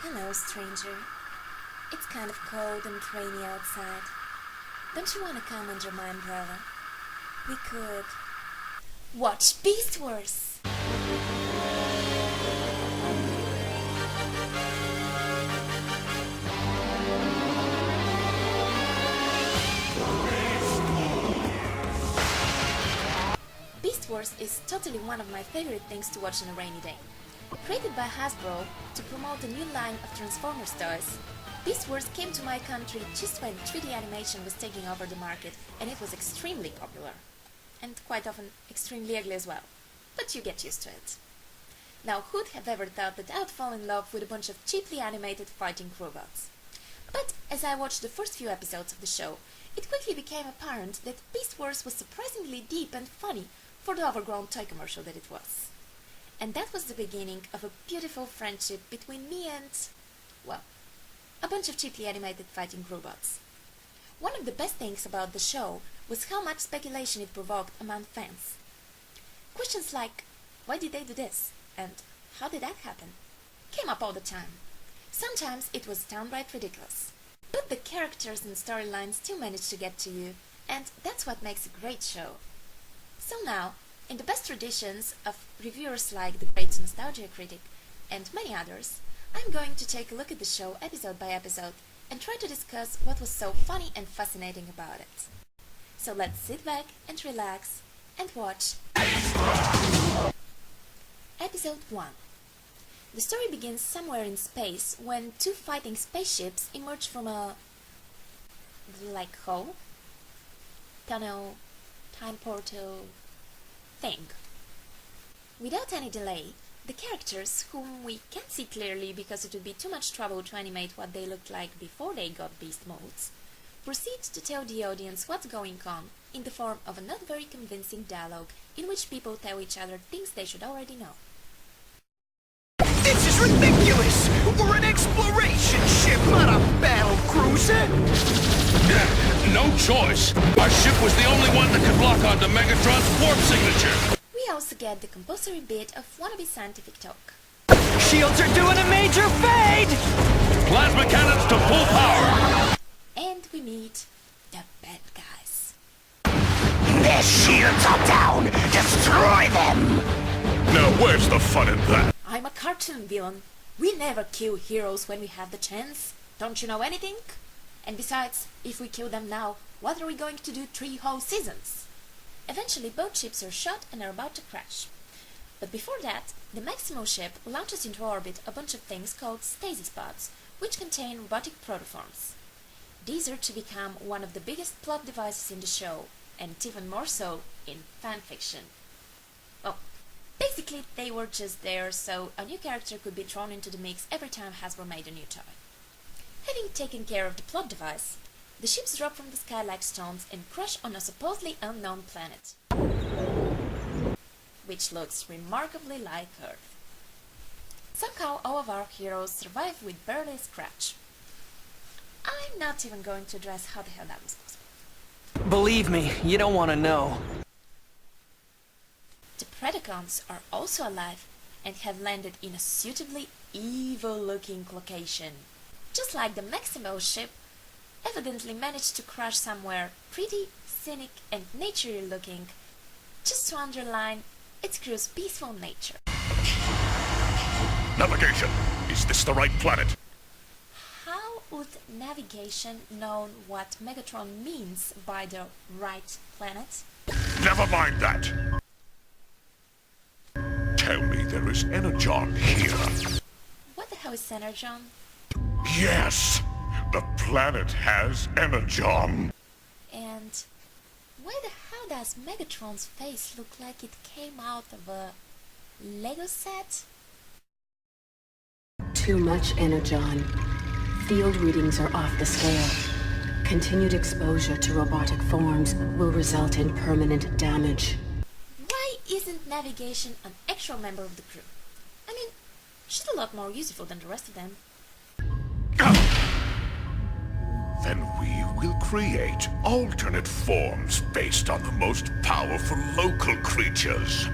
Hello, stranger. It's kind of cold and rainy outside. Don't you want to come under my umbrella? We could watch Beast Wars! Beast Wars is totally one of my favorite things to watch on a rainy day. Created by Hasbro to promote a new line of Transformers toys, Beast Wars came to my country just when 3D animation was taking over the market, and it was extremely popular. And quite often extremely ugly as well. But you get used to it. Now, who'd have ever thought that I'd fall in love with a bunch of cheaply animated fighting robots? But as I watched the first few episodes of the show, it quickly became apparent that Beast Wars was surprisingly deep and funny for the overgrown toy commercial that it was. And that was the beginning of a beautiful friendship between me and, well, a bunch of cheaply animated fighting robots. One of the best things about the show was how much speculation it provoked among fans. Questions like, why did they do this? And how did that happen? Came up all the time. Sometimes it was downright ridiculous. But the characters and storylines still managed to get to you, and that's what makes a great show. So now, in the best traditions of reviewers like the great Nostalgia Critic and many others, I'm going to take a look at the show episode by episode and try to discuss what was so funny and fascinating about it. So let's sit back and relax and watch Episode 1. The story begins somewhere in space when two fighting spaceships emerge from a black hole, tunnel, time portal thing. Without any delay, the characters, whom we can't see clearly because it would be too much trouble to animate what they looked like before they got beast modes, proceed to tell the audience what's going on in the form of a not very convincing dialogue in which people tell each other things they should already know. This is ridiculous! We're an exploration ship, not a battle cruiser! No choice. Our ship was the only one that could lock onto Megatron's warp signature. We also get the compulsory bit of wannabe scientific talk. Shields are doing a major fade! Plasma cannons to full power. And we meet the bad guys. Their shields are down! Destroy them! Now where's the fun in that? I'm a cartoon villain. We never kill heroes when we have the chance. Don't you know anything? And besides, if we kill them now, what are we going to do 3 whole seasons? Eventually both ships are shot and are about to crash. But before that, the Maximo ship launches into orbit a bunch of things called stasis pods, which contain robotic protoforms. These are to become one of the biggest plot devices in the show, and even more so in fanfiction. Well, basically they were just there so a new character could be thrown into the mix every time Hasbro made a new toy. Having taken care of the plot device, the ships drop from the sky like stones and crash on a supposedly unknown planet, which looks remarkably like Earth. Somehow all of our heroes survive with barely a scratch. I'm not even going to address how the hell that was possible. Believe me, you don't want to know. The Predacons are also alive and have landed in a suitably evil-looking location. Just like the Maximo ship, evidently managed to crash somewhere pretty scenic and naturey looking, just to underline its crew's peaceful nature. Navigation. Is this the right planet? How would navigation know what Megatron means by the right planet? Never mind that. Tell me there is energon here. What the hell is Energon? Yes, the planet has energon. And why the hell does Megatron's face look like it came out of a Lego set? Too much energon. Field readings are off the scale. Continued exposure to robotic forms will result in permanent damage. Why isn't navigation an actual member of the crew? I mean, she's a lot more useful than the rest of them. Then we will create alternate forms based on the most powerful local creatures.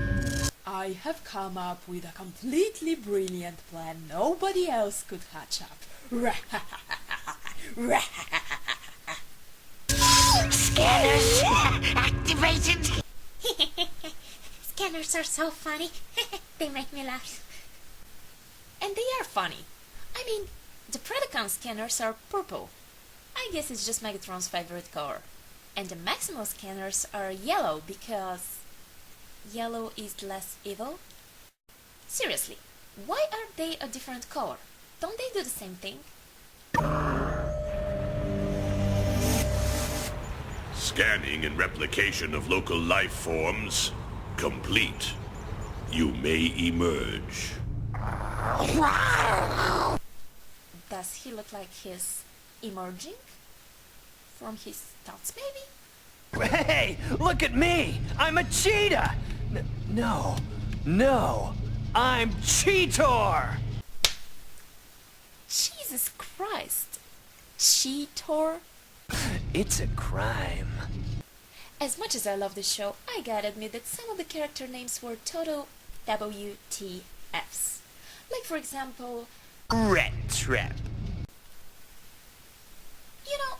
I I have come up with a completely brilliant plan nobody else could hatch up. Scanners activated. Scanners are so funny. They make me laugh. And they are funny. I mean, the Predacon scanners are purple. I guess it's just Megatron's favorite color. And the Maximal scanners are yellow because yellow is less evil? Seriously, why are they a different color? Don't they do the same thing? Scanning and replication of local life forms complete. You may emerge. Does he look like he's emerging? From his thoughts, maybe? Hey, look at me! I'm a cheetah! No, I'm Cheetor! Jesus Christ! Cheetor? It's a crime. As much as I love this show, I gotta admit that some of the character names were total WTFs. Like, for example, Rat Trap. you know,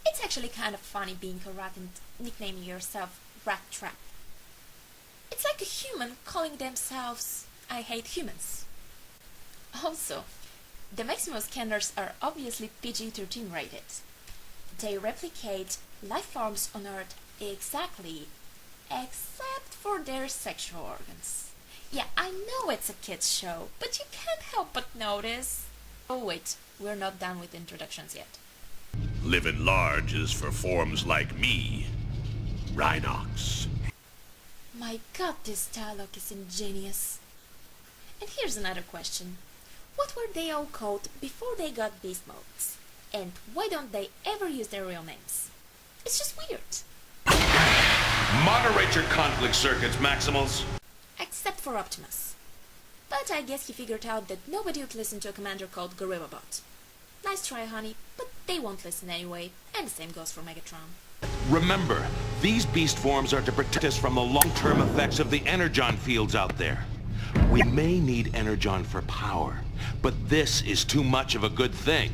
it's actually kind of funny being a rat and nicknaming yourself Rat Trap. It's like a human calling themselves I hate humans. Also, the Maximal scanners are obviously PG-13 rated. They replicate life forms on Earth exactly, except for their sexual organs. Yeah, I know it's a kid's show, but you can't help but notice. Oh wait, we're not done with introductions yet. Living large is for forms like me, Rhinox. My god, this dialogue is ingenious. And here's another question. What were they all called before they got beast modes? And why don't they ever use their real names? It's just weird. Moderate your conflict circuits, Maximals. Except for Optimus. But I guess he figured out that nobody would listen to a commander called GorillaBot. Nice try, honey, but they won't listen anyway, and the same goes for Megatron. Remember, these beast forms are to protect us from the long-term effects of the energon fields out there. We may need energon for power, but this is too much of a good thing.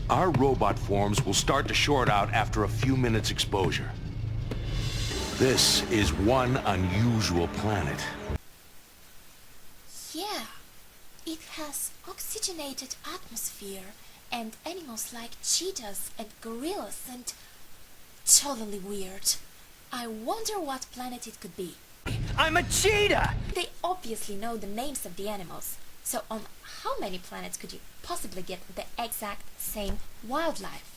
Our robot forms will start to short out after a few minutes exposure. This is one unusual planet. Yeah, it has oxygenated atmosphere and animals like cheetahs and gorillas and totally weird. I wonder what planet it could be. I'm a cheetah! They obviously know the names of the animals, so on how many planets could you possibly get the exact same wildlife?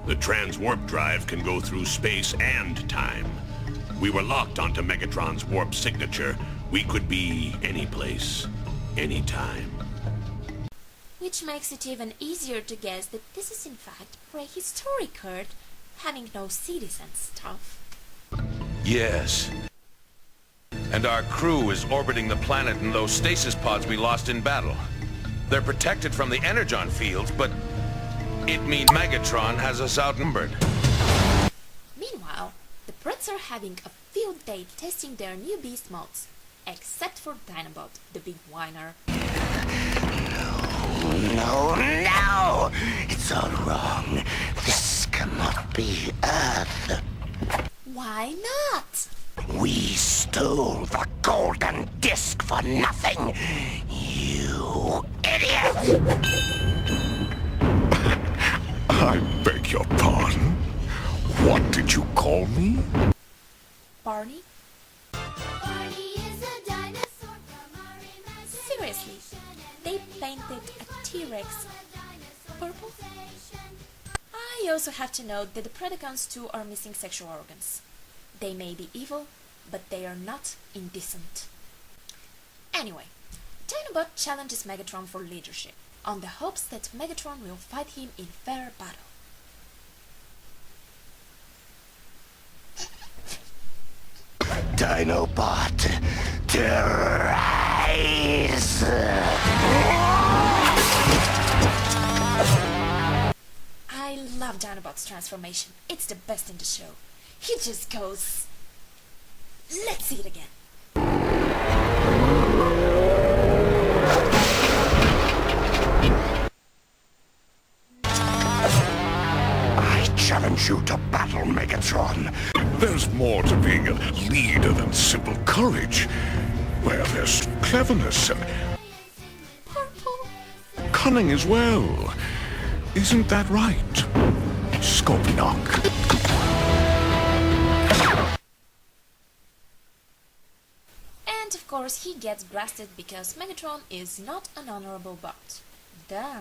The transwarp drive can go through space and time. We were locked onto Megatron's warp signature. We could be any place, anytime. Which makes it even easier to guess that this is in fact prehistoric Earth, having no cities and stuff. Yes. And our crew is orbiting the planet in those stasis pods we lost in battle. They're protected from the energon fields, but it means Megatron has us outnumbered. Meanwhile, the Preds are having a field day testing their new beast modes, except for Dinobot, the big whiner. No! It's all wrong. This cannot be Earth. Why not? We stole the golden disc for nothing. You idiot! I beg your pardon? What did you call me? Barney? Barney is a dinosaur from our Seriously, they painted a T-Rex purple? I also have to note that the Predacons too are missing sexual organs. They may be evil, but they are not indecent. Anyway, Dinobot challenges Megatron for leadership, on the hopes that Megatron will fight him in fair battle. Dinobot, rise! I love Dinobot's transformation. It's the best in the show. He just goes Let's see it again. I challenge you to battle, Megatron. There's more to being a leader than simple courage. Well, there's cleverness and Purple. cunning as well. Isn't that right, Scorponok? And of course he gets blasted because Megatron is not an honorable bot. Duh.